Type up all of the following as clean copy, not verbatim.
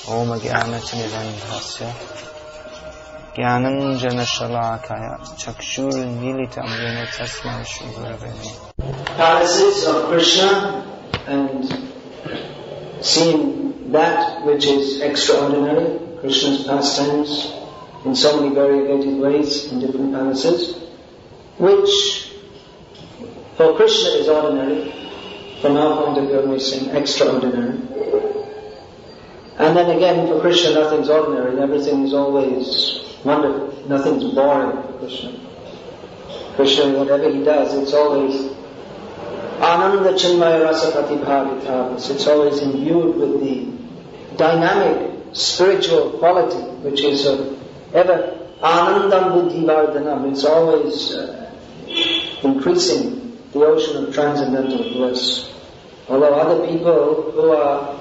Om Jnanatimirandhasya Jnananjanashalakaya Chakshur Militam Yena Tasmai Shri Gurave Namah. Palaces of Krishna and seeing that which is extraordinary, Krishna's pastimes in so many variegated ways in different palaces, which for Krishna is ordinary, from our point of view we seem extraordinary. And then again, for Krishna nothing's ordinary, everything is always wonderful, nothing's boring for Krishna. Krishna, whatever he does, it's always Ananda Chinmaya Rasa Pratibhavitavas. It's always imbued with the dynamic spiritual quality, which is ever Anandam Buddhi Vardhanam. It's always increasing the ocean of transcendental bliss. Although other people who are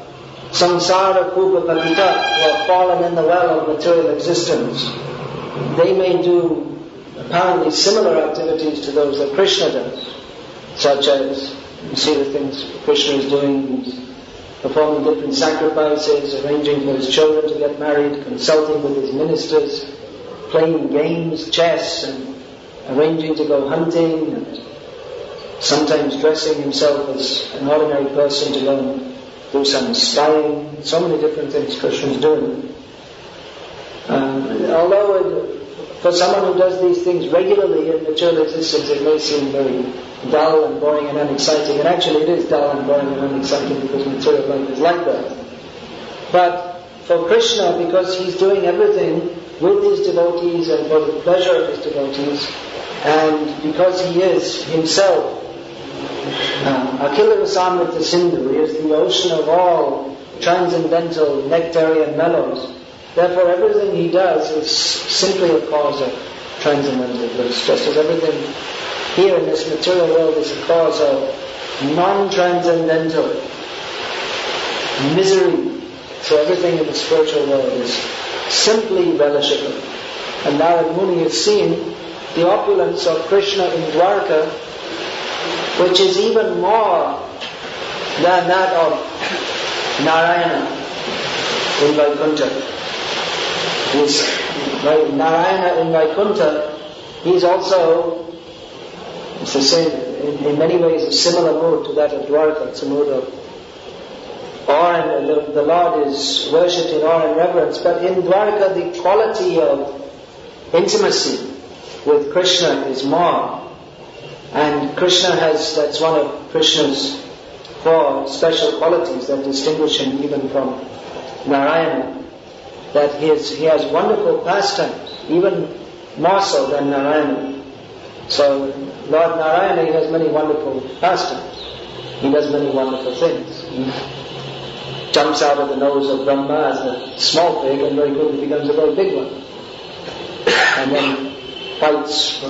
samsara pupa patita, who have fallen in the well of material existence, they may do apparently similar activities to those that Krishna does, such as, you see the things Krishna is doing, he's performing different sacrifices, arranging for his children to get married, consulting with his ministers, playing games, chess, and arranging to go hunting, and sometimes dressing himself as an ordinary person to go and do some spying. So many different things Krishna is doing. Although for someone who does these things regularly in material existence, it may seem very dull and boring and unexciting. And actually it is dull and boring and unexciting because material life is like that. But for Krishna, because he's doing everything with his devotees and for the pleasure of his devotees, and because he is himself Akhila Rasamrita Sindhu, he is the ocean of all transcendental nectarian mellows. Therefore everything he does is simply a cause of transcendental bliss. Just as everything here in this material world is a cause of non-transcendental misery, so everything in the spiritual world is simply relishable. And Narad Muni has seen the opulence of Krishna in Dwarka, which is even more than that of Narayana in Vaikuntha. Narayana in Vaikuntha, he's also, it's the same, in many ways a similar mood to that of Dwarka. It's a mood of awe, and the Lord is worshipped in awe and reverence. But in Dwarka, the quality of intimacy with Krishna is more. And Krishna that's one of Krishna's 4 special qualities that distinguish him even from Narayana, that he has wonderful pastimes, even more so than Narayana. So Lord Narayana, he has many wonderful pastimes. He does many wonderful things. He jumps out of the nose of Brahma as a small pig and very quickly becomes a very big one. And then fights,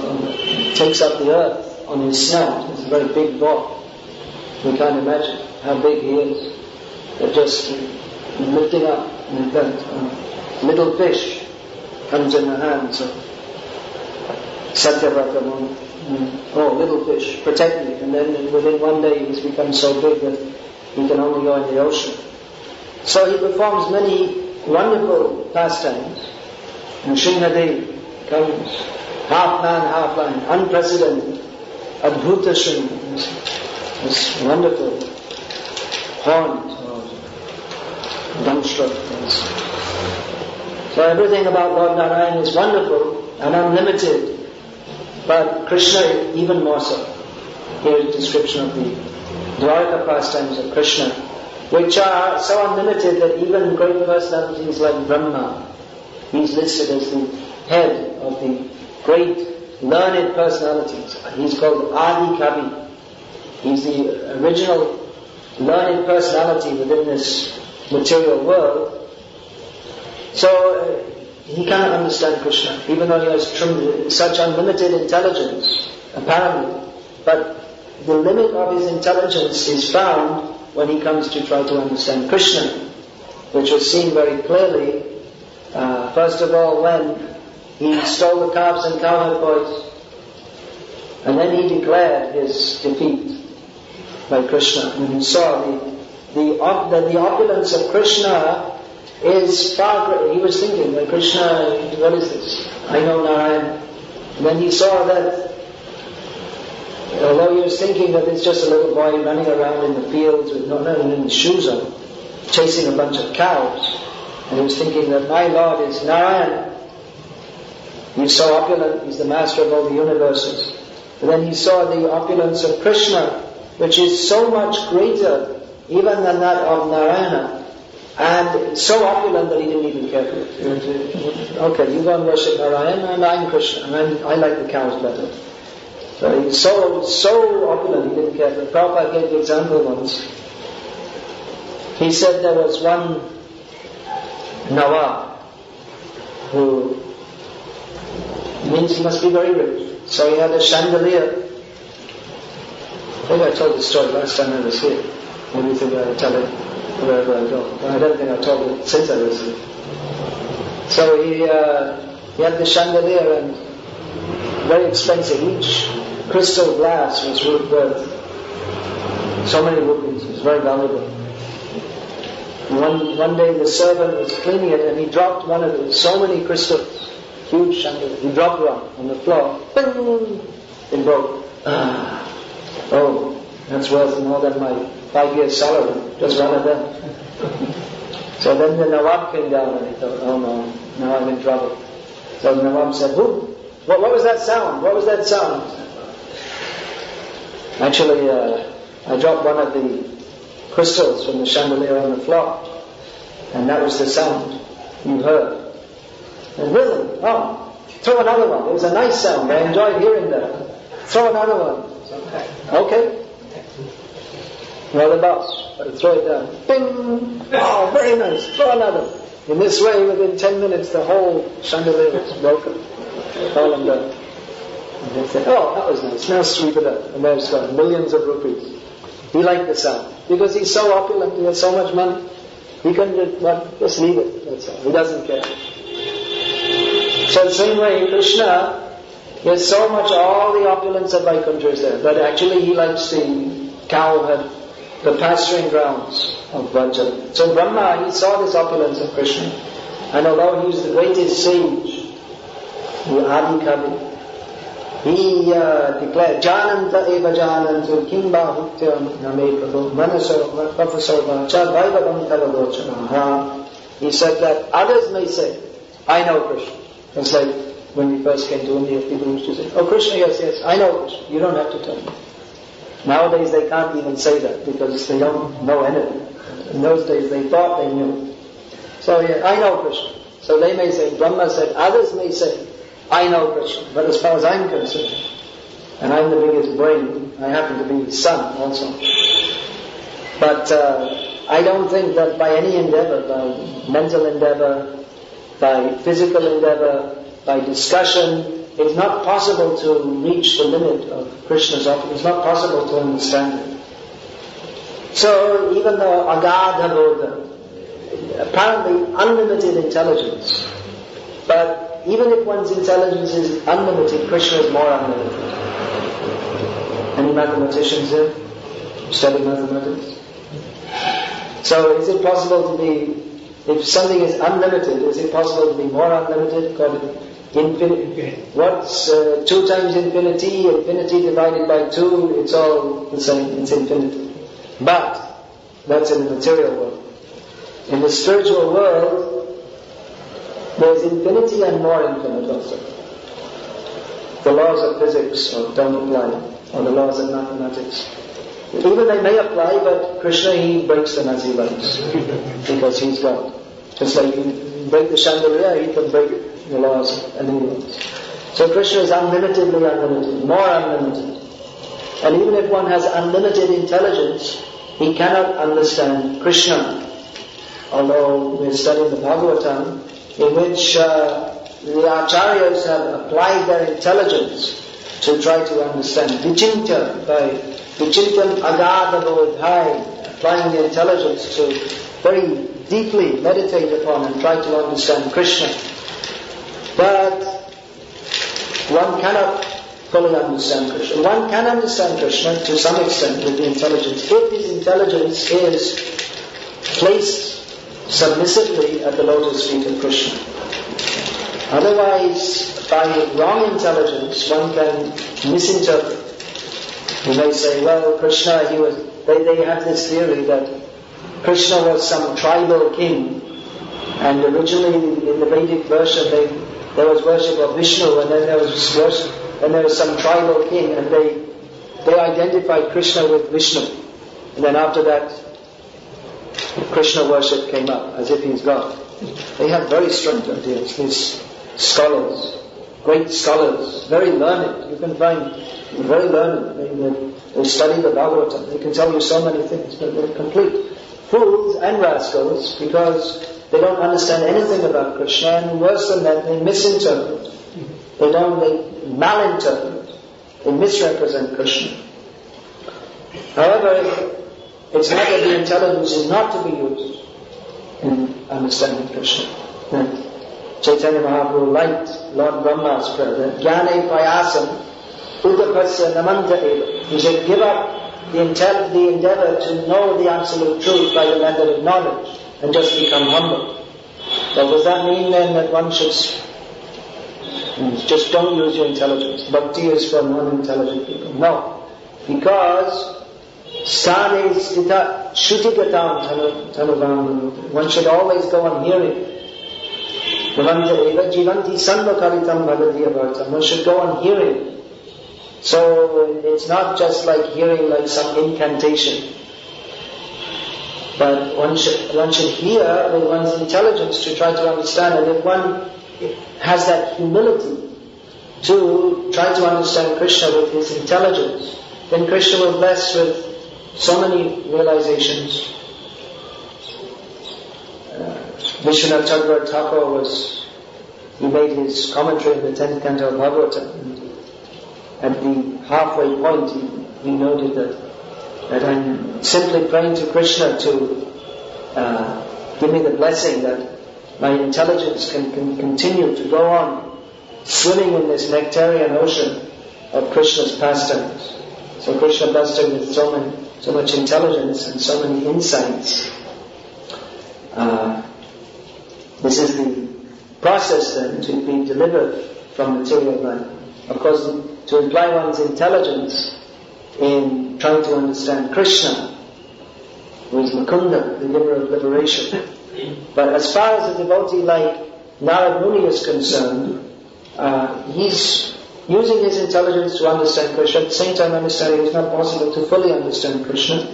takes up the earth on his snout. It's a very big dog. We can't imagine how big he is. But just lifting up like that. Little fish comes in the hands of Satyavrata Muni. Oh, little fish, protect me. And then within one day he's become so big that he can only go in the ocean. So he performs many wonderful pastimes. And Srimad comes half man, half lion, unprecedented. Adbhuta Shri, this wonderful horn or dumbstruck. So everything about Lord Narayan is wonderful and unlimited, but Krishna even more so. Here is a description of the Dwarka pastimes of Krishna, which are so unlimited that even great personalities like Brahma, he's listed as the head of the great learned personalities. He's called Adi Kavi. He's the original learned personality within this material world. So he cannot understand Krishna, even though he has such unlimited intelligence, apparently. But the limit of his intelligence is found when he comes to try to understand Krishna, which was seen very clearly, first of all, when he stole the calves and cowherd boys, and then he declared his defeat by Krishna. When he saw the opulence of Krishna is far greater. He was thinking, like, Krishna, what is this? I know Narayan. And then he saw that, although he was thinking that it's just a little boy running around in the fields with no shoes on, chasing a bunch of cows, and he was thinking that my Lord is Narayan. He's so opulent, he's the master of all the universes. And then he saw the opulence of Krishna, which is so much greater even than that of Narayana, and so opulent that he didn't even care for it. Okay, you go and worship Narayana, and I'm Krishna, and I like the cows better. So he's so opulent, he didn't care for it. Prabhupada gave the example once. He said there was one Nawab who means he must be very rich. So he had a chandelier. Maybe I told this story last time I was here. Maybe you think I tell it wherever I go. But I don't think I told it since I was here. So he had the chandelier, and very expensive. Each crystal glass was worth so many rupees. It was very valuable. One day the servant was cleaning it, and he dropped one of it. So many crystals, huge chandelier. He dropped one on the floor. Bing! It broke. Oh, that's worth more than my 5 years' salary. Just one of them. So then the Nawab came down, and he thought, oh no, now I'm in trouble. So the Nawab said, who? What was that sound? What was that sound? Actually, I dropped one of the crystals from the chandelier on the floor, and that was the sound you heard. And really, oh, throw another one. It was a nice sound. I enjoyed hearing that. Throw another one. Okay. Well, the boss, throw it down. Bing! Oh, very nice. Throw another. In this way, within 10 minutes, the whole chandelier was broken. Fallen down. And they said, oh, that was nice. Now sweep it up. And there's gone millions of rupees. He liked the sound. Because he's so opulent, he has so much money. He couldn't just leave it. That's all. He doesn't care. So the same way, Krishna, there's so much, all the opulence of Vaikuntha is there. But actually he likes the cow herd, the pasturing grounds of Vraja. So Brahma, he saw this opulence of Krishna. And although he was the greatest sage, the Adi Kavi, he declared, Jananta eva janantu kimba huktyam name prabhu manaso vafasova cha vaivavam tavalochanaha. He said that others may say, I know Krishna. It's like when we first came to India, people used to say, oh Krishna, yes, yes, I know Krishna. You don't have to tell me. Nowadays they can't even say that because they don't know anything. In those days they thought they knew. So yeah, I know Krishna. So they may say, Brahma said, others may say, I know Krishna. But as far as I'm concerned, and I'm the biggest brain, I happen to be his son also. But I don't think that by any endeavor, by mental endeavor, by physical endeavor, by discussion, it's not possible to reach the limit of Krishna's offer. It's not possible to understand it. So even though Agadha Bodha, apparently unlimited intelligence, but even if one's intelligence is unlimited, Krishna is more unlimited. Any mathematicians here? Study mathematics? So is it possible to be, if something is unlimited, is it possible to be more unlimited? Called infinity. What's 2 times infinity? Infinity divided by 2, it's all the same, it's infinity. But that's in the material world. In the spiritual world, there's infinity and more infinite also. The laws of physics don't apply, or the laws of mathematics. Even they may apply, but Krishna, he breaks them as he likes, because he's God. Just like you break the chandelier, he can break the laws and any laws. So Krishna is unlimitedly unlimited, more unlimited. And even if one has unlimited intelligence, he cannot understand Krishna. Although we're studying the Bhagavatam, in which the acharyas have applied their intelligence to try to understand. Vichintya, by Vichintya Agadha Bodhai, applying the intelligence to very deeply meditate upon and try to understand Krishna. But one cannot fully understand Krishna. One can understand Krishna to some extent with the intelligence. If his intelligence is placed submissively at the lotus feet of Krishna. Otherwise, by wrong intelligence, one can misinterpret. You may say, well, Krishna, they have this theory that Krishna was some tribal king, and originally in the Vedic version there was worship of Vishnu, and then there was some tribal king, and they identified Krishna with Vishnu. And then after that, Krishna worship came up, as if he's God. They have very strange ideas, these scholars, great scholars, very learned. You can find very learned. They study the Bhagavatam. They can tell you so many things, but they're complete fools and rascals because they don't understand anything about Krishna, and worse than that, they misinterpret. They malinterpret. They misrepresent Krishna. However, it's not that the intelligence is not to be used in understanding Krishna. Chaitanya Mahaprabhu liked Lord Brahma's prayer that Jnane Prayasam Udapasya Namanta Eva. He should give up the endeavor to know the absolute truth by the method of knowledge and just become humble. But does that mean then that one should just don't use your intelligence? Bhakti is for non-intelligent people. No. Because Sthane Sthita Shrutigatam Tanuvam. One should always go on hearing. One should go on hearing. So it's not just like hearing like some incantation. But one should hear with one's intelligence to try to understand. And if one has that humility to try to understand Krishna with his intelligence, then Krishna will bless with so many realizations. Vishwanath Thakur he made his commentary in the 10th canto of Bhagavatam. And at the halfway point he noted that I'm simply praying to Krishna to give me the blessing that my intelligence can continue to go on swimming in this nectarian ocean of Krishna's pastimes. So Krishna blessed him with so much intelligence and so many insights. This is the process then to be delivered from material life. Of course, to imply one's intelligence in trying to understand Krishna, who is Mukunda, the giver of liberation. But as far as a devotee like Narad Muni is concerned, he's using his intelligence to understand Krishna, at the same time understanding it's not possible to fully understand Krishna.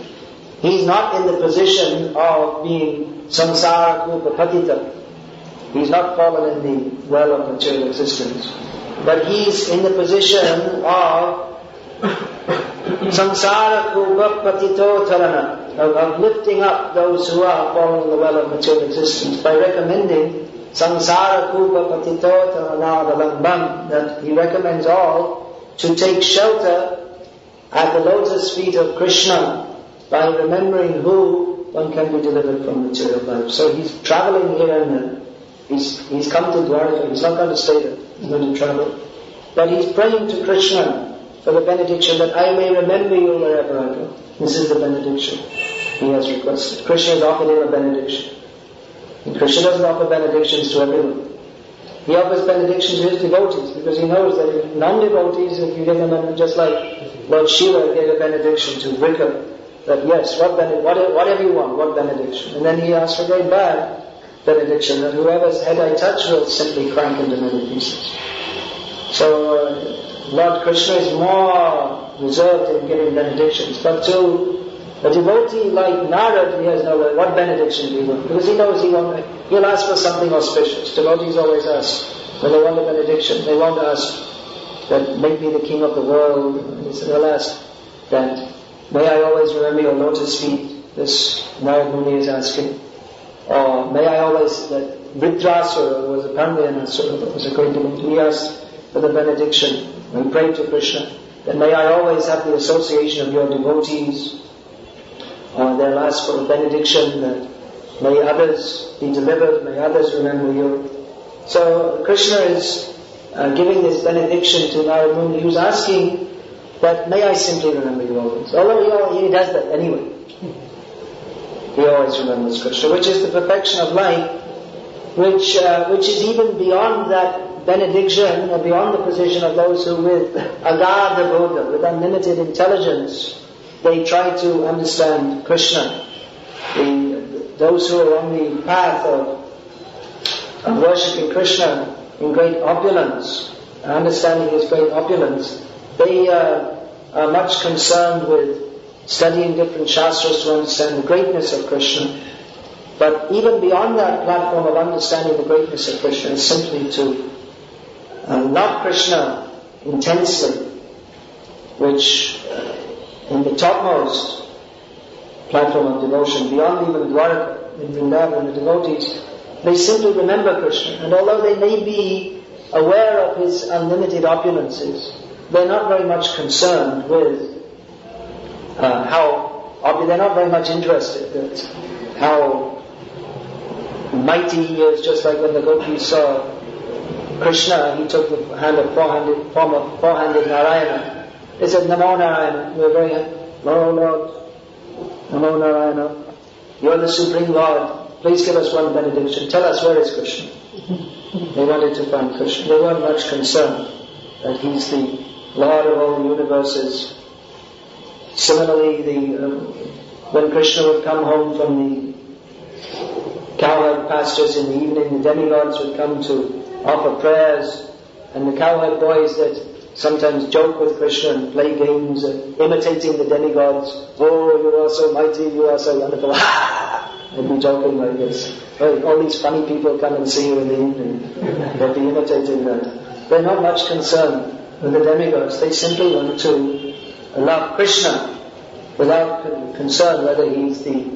He's not in the position of being samsara kupa patita. He's not fallen in the well of material existence. But he's in the position of samsara kupa patito tarana, of lifting up those who are fallen in the well of material existence by recommending samsara kupa patito taranadalambam, that he recommends all to take shelter at the lotus feet of Krishna by remembering who one can be delivered from material life. So he's traveling here and there. He's come to Dwarka. He's not going to stay there. He's going to travel. But he's praying to Krishna for the benediction that I may remember you wherever I go. This is the benediction he has requested. Krishna has offered him a benediction. And Krishna doesn't offer benedictions to everyone. He offers benedictions to his devotees because he knows that if non-devotees, if you give them, just like Lord Shiva gave a benediction to Vrika, that yes, whatever you want, what benediction? And then he asked for very bad benediction, that whoever's head I touch will simply crack into many pieces. So Lord Krishna is more reserved in giving benedictions. But to a devotee like Narad, he has no way, what benediction do you want? Because he knows he'll ask for something auspicious. Devotees always ask, when they want a benediction, they won't ask that make me the king of the world. They'll ask that, may I always remember your lotus feet, this Narad Muni is asking. Or may I always, that Vritrasura was apparently an asura, that was a great devotee. He asked for the benediction, when he prayed to Krishna, that may I always have the association of your devotees. Or they'll ask for a benediction that may others be delivered, may others remember you. So Krishna is giving this benediction to Narad Muni, who's asking that may I simply remember you always. Although he does that anyway. he always remembers Krishna, which is the perfection of life, which is even beyond that benediction, or beyond the position of those who with agada bodha, with unlimited intelligence, they try to understand Krishna. Those who are on the path of worshipping Krishna in great opulence, understanding his great opulence, they are much concerned with studying different shastras to understand the greatness of Krishna. But even beyond that platform of understanding the greatness of Krishna is simply to love Krishna intensely, which in the topmost platform of devotion, beyond even Dwaraka, in Vrindavan, the devotees, they simply remember Krishna. And although they may be aware of his unlimited opulences, they're not very much concerned with they're not very much interested in how mighty he is. Just like when the gopis saw Krishna, he took the hand of four-handed Narayana. They said, Namo Narayana. We're very happy. Oh Lord, Namo Narayana. You're the Supreme Lord. Please give us one benediction. Tell us, where is Krishna? They wanted to find Krishna. They weren't much concerned that he's the Lord of all the universes. Similarly, when Krishna would come home from the cowherd pastures in the evening, the demigods would come to offer prayers, and the cowherd boys that sometimes joke with Krishna and play games, imitating the demigods. Oh, you are so mighty, you are so wonderful. Ha! They'd be joking like this. All these funny people come and see you in the evening. They'll be imitating that. They're not much concerned with the demigods. They simply want to love Krishna without concern whether he's the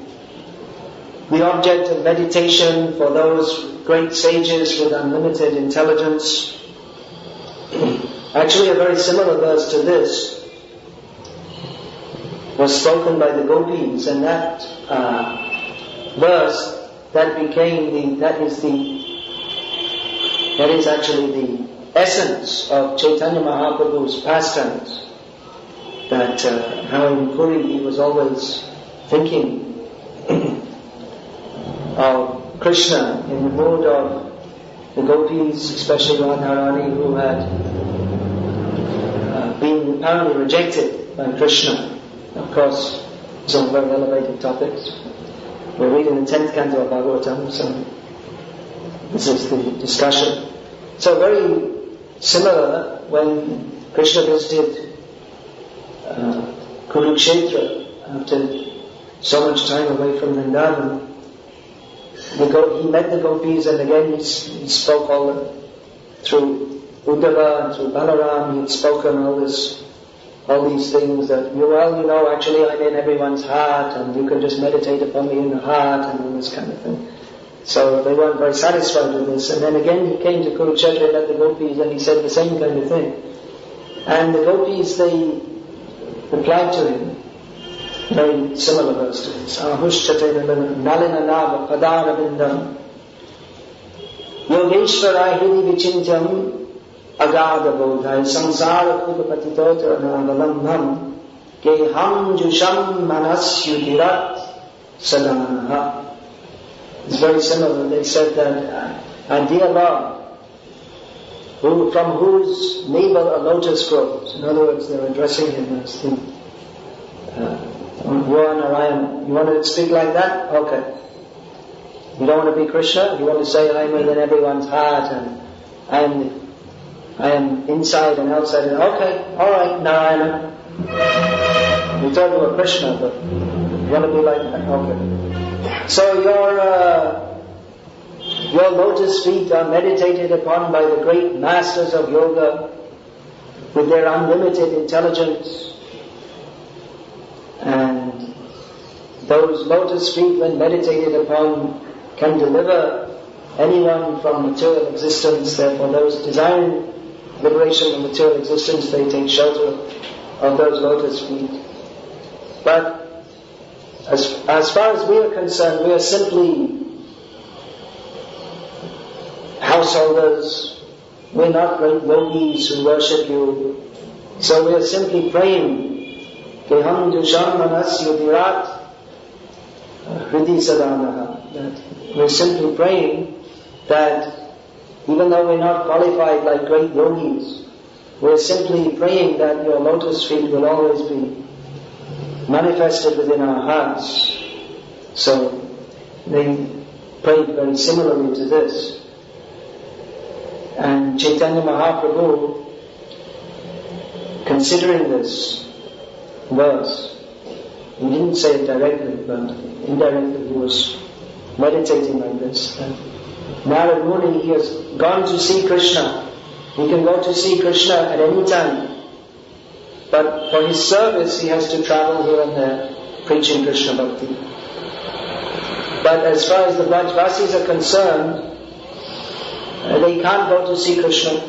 object of meditation for those great sages with unlimited intelligence. Actually, a very similar verse to this was spoken by the gopis, and that verse that is actually the essence of Chaitanya Mahaprabhu's pastimes. That how in Puri he was always thinking of Krishna in the mood of the gopis, especially Radharani, who had been apparently rejected by Krishna. Of course, some very elevated topics. We're reading the 10th canto of Bhagavatam, so this is the discussion. So very similar when Krishna visited Kurukshetra after so much time away from Vrindavan. He met the gopis, and again he spoke through Uddhava and through Balaram. He had spoken all these things that, actually I'm in everyone's heart, and you can just meditate upon me in the heart, and all this kind of thing. So they weren't very satisfied with this. And then again he came to Kurukshetra and met the gopis, and he said the same kind of thing. And the gopis, they replied to him, very similar verse to this. Ahushchate nalina nava padana vindam yogeshvarai hidi vichintyam agada bodhai samsara kupapatitota navalamham geham jusham manasyudirat sadanaha. It's very similar. They said that, our dear Lord, from whose navel a lotus grows. In other words, they're addressing him as the you are Narayana. You want to speak like that? Okay. You don't want to be Krishna? You want to say I am within everyone's heart and I am inside and outside? Okay, alright, Narayana. We thought you were Krishna, but you want to be like that? Okay. So your lotus feet are meditated upon by the great masters of yoga with their unlimited intelligence. And those lotus feet, when meditated upon, can deliver anyone from material existence. Therefore, those desiring liberation from material existence, they take shelter of those lotus feet. But as far as we are concerned, we are simply householders. We're not great yogis who worship you. So we are simply praying. Keham dusham manasya virat Hridi Sadanaha, that we're simply praying that even though we're not qualified like great yogis, we're simply praying that your lotus feet will always be manifested within our hearts. So they prayed very similarly to this. And Chaitanya Mahaprabhu, considering this verse, he didn't say it directly, but indirectly he was meditating like this. And Narad Muni, he has gone to see Krishna. He can go to see Krishna at any time. But for his service, he has to travel here and there, preaching Krishna Bhakti. But as far as the Brajvasis are concerned, they can't go to see Krishna.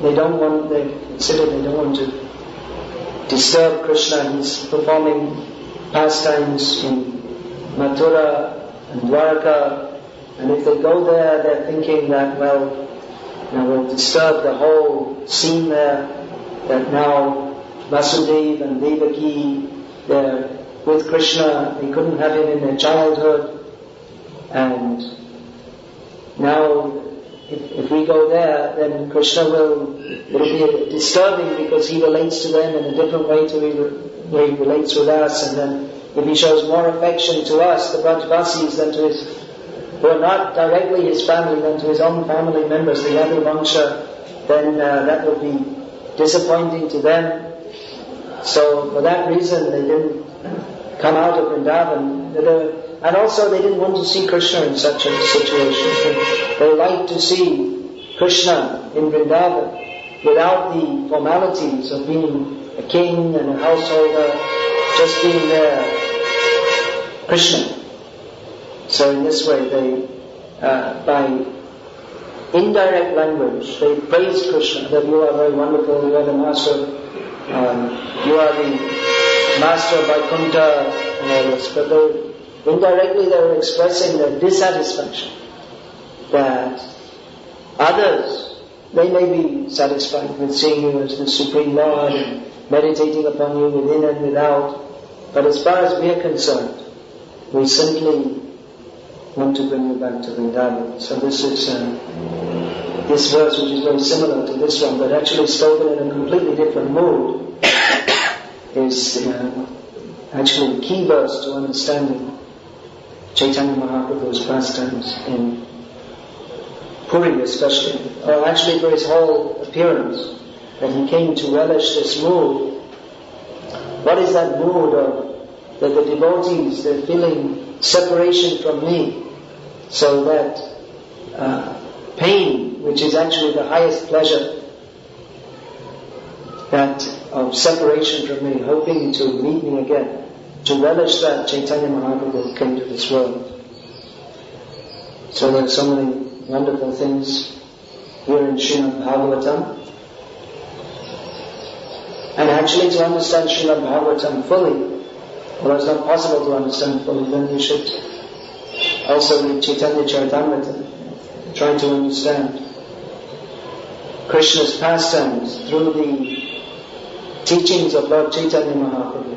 They consider they don't want to disturb Krishna. He's performing pastimes in Mathura and Dwarka, and if they go there, they're thinking that, we'll disturb the whole scene there, that now Vasudeva and Devaki, they're with Krishna, they couldn't have him in their childhood, and now if we go there, then Krishna it'll be disturbing because he relates to them in a different way to the way he relates with us, and then if he shows more affection to us, the Brajvasis, than to who are not directly his family, than to his own family members, the Yadu Vangsha, then that would be disappointing to them. So for that reason they didn't come out of Vrindavan. And also they didn't want to see Krishna in such a situation. They liked to see Krishna in Vrindavan without the formalities of being a king and a householder, just being there, Krishna. So in this way they, by indirect language, they praised Krishna, that you are very wonderful, you are the master, you are the master of Vaikuntha and all this. But indirectly they were expressing their dissatisfaction that others, they may be satisfied with seeing you as the Supreme Lord and meditating upon you within and without, but as far as we are concerned, we simply want to bring you back to Vrindavan. So this is this verse, which is very similar to this one, but actually spoken in a completely different mood, is actually the key verse to understanding Chaitanya Mahaprabhu's pastimes in Puri especially, or actually for his whole appearance, that he came to relish this mood. What is that mood of that the devotees, they're feeling separation from me, so that pain, which is actually the highest pleasure, that of separation from me, hoping to meet me again, to relish that, Chaitanya Mahaprabhu came to this world. So there are so many wonderful things here in Srimad Bhagavatam. And actually to understand Srimad Bhagavatam fully, well, it's not possible to understand fully, then you should also read Chaitanya Charitamrita, trying to understand Krishna's pastimes through the teachings of Lord Chaitanya Mahaprabhu.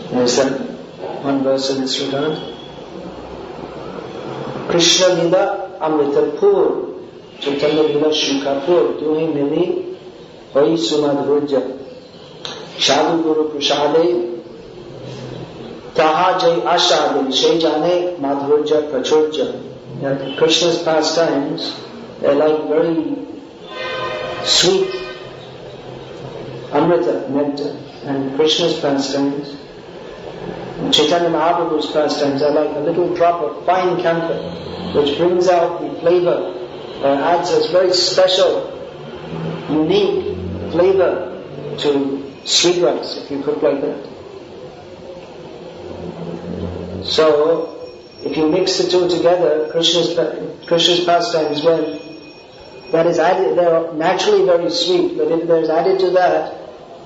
There's that one verse in this regard. Krishna Lila Amritapur, Chaitanya Lila Shukapur, Duhi Mili, Hoi Sumadhurja, Shadu Guru Prashade, Taha Jai Ashade, Shejane Madhurja Prachurja. That Krishna's pastimes, they're like very sweet Amrita, nectar, and Krishna's pastimes, Chaitanya Mahaprabhu's pastimes are like a little drop of fine camphor, which brings out the flavor, adds a very special, unique flavor to sweet rice, if you cook like that. So, if you mix the two together, Krishna's pastimes, when that is added, they are naturally very sweet, but if there is added to that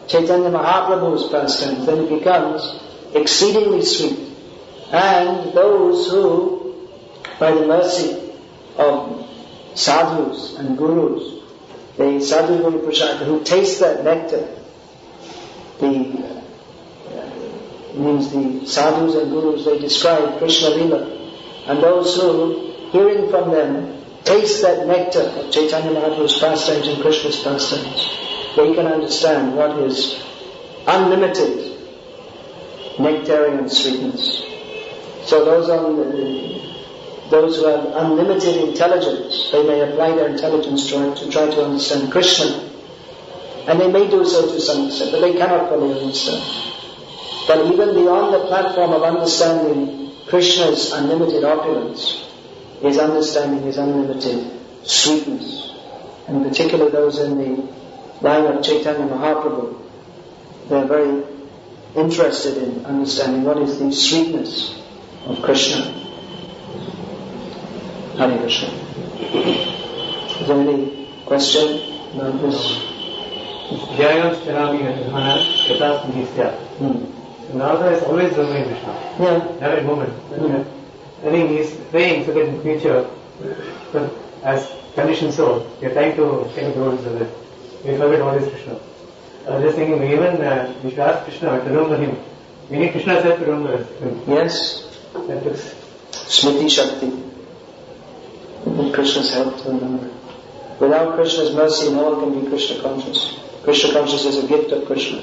Chaitanya Mahaprabhu's pastimes, then it becomes exceedingly sweet. And those who, by the mercy of sadhus and gurus, they sadhu guru prasad, who taste that nectar, means the sadhus and gurus, they describe Krishna Lila, and those who, hearing from them, taste that nectar of Chaitanya Mahaprabhu's pastimes and Krishna's pastimes, they can understand what is unlimited nectarian sweetness. So those who have unlimited intelligence, they may apply their intelligence to try to understand Krishna, and they may do so to some extent, but they cannot fully understand. But even beyond the platform of understanding Krishna's unlimited opulence is understanding His unlimited sweetness. And particularly those in the line of Chaitanya Mahaprabhu, they are very interested in understanding what is the sweetness of Krishna. Hare Krishna. Is there any question about this? Narada is always remembering Krishna. Yeah. Every moment. I think he is praying so that in future, as conditioned soul, we are trying to take the roads of it. We forget what is Krishna. I was just thinking, even we should ask Krishna to remember him. We need Krishna's help to remember him. Yes. That looks Smriti Shakti. With Krishna's help to remember. Without Krishna's mercy, no one can be Krishna conscious. Krishna conscious is a gift of Krishna.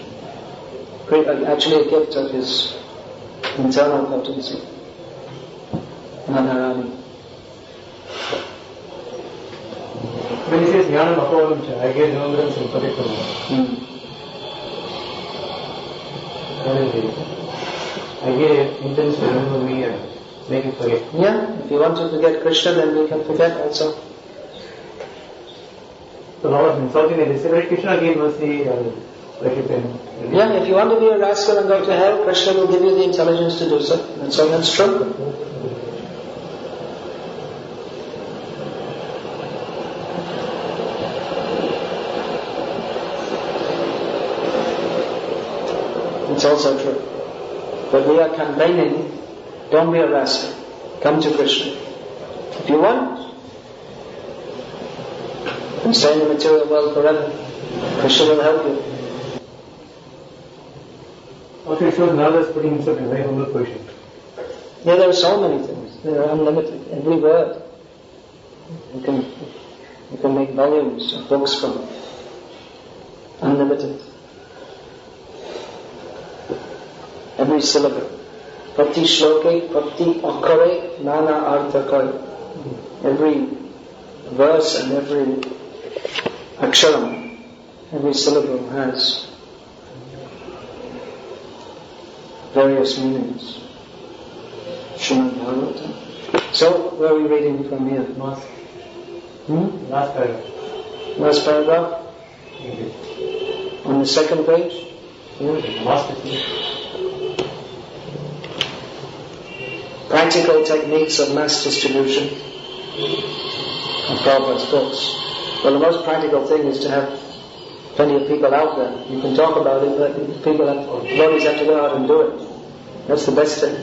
Actually a gift of His internal potency. Manarani. when he says Jnanam Apavam Cha, I get remembrance in particular. I get intends to remember me and make it forget. Yeah, if you want to forget Krishna, then we can forget also. So Lord of insulting the disciple, Krishna gave mercy and worship him. Yeah, if you want to be a rascal and go to hell, Krishna will give you the intelligence to do so. And so that's true. It's also true. But we are campaigning, don't be a rascal. Come to Krishna. If you want, and stay in the material world forever. Krishna will help you. Also it shows Nadu is putting himself in a very humble position. Yeah, there are so many things. They are unlimited. Every word. You can make volumes of books from it. Unlimited. Every syllable. Prati shloke, prati akare, nana arthakare. Every verse and every aksharam, every syllable has various meanings. Srimad Bhagavatam. So, where are we reading from here? Last paragraph. Last paragraph? On the second page? Practical techniques of mass distribution of Prabhupada's books. Well, the most practical thing is to have plenty of people out there. You can talk about it, but devotees have to go out and do it. That's the best thing.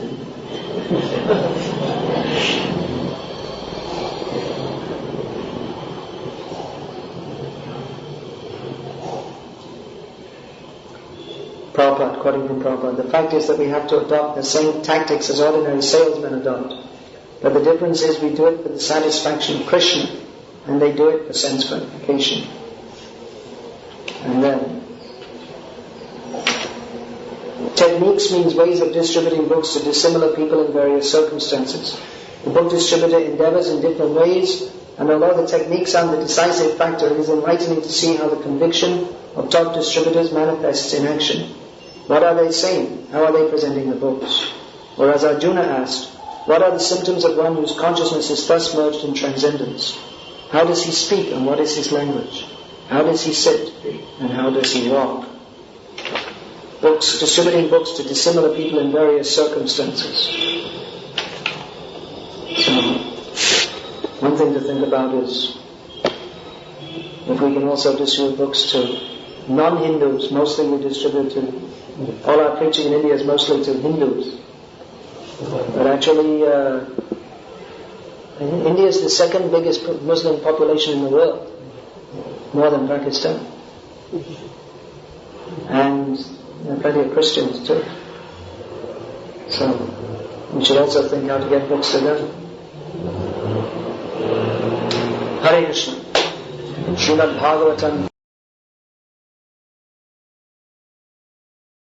Prabhupada, quoting from Prabhupada, the fact is that we have to adopt the same tactics as ordinary salesmen adopt. But the difference is we do it for the satisfaction of Krishna, and they do it for sense gratification. And then, techniques means ways of distributing books to dissimilar people in various circumstances. The book distributor endeavors in different ways, and although the techniques aren't the decisive factor, it is enlightening to see how the conviction of top distributors manifests in action. What are they saying? How are they presenting the books? Or as Arjuna asked, what are the symptoms of one whose consciousness is thus merged in transcendence? How does he speak and what is his language? How does he sit and how does he walk? Books, distributing books to dissimilar people in various circumstances. So, one thing to think about is if we can also distribute books to non-Hindus. Mostly we distribute to, all our preaching in India is mostly to Hindus. But actually, India is the second biggest Muslim population in the world, more than Pakistan. And There are plenty of Christians too. So we should also think how to get books to them. Hare Krishna. Srimad Bhagavatam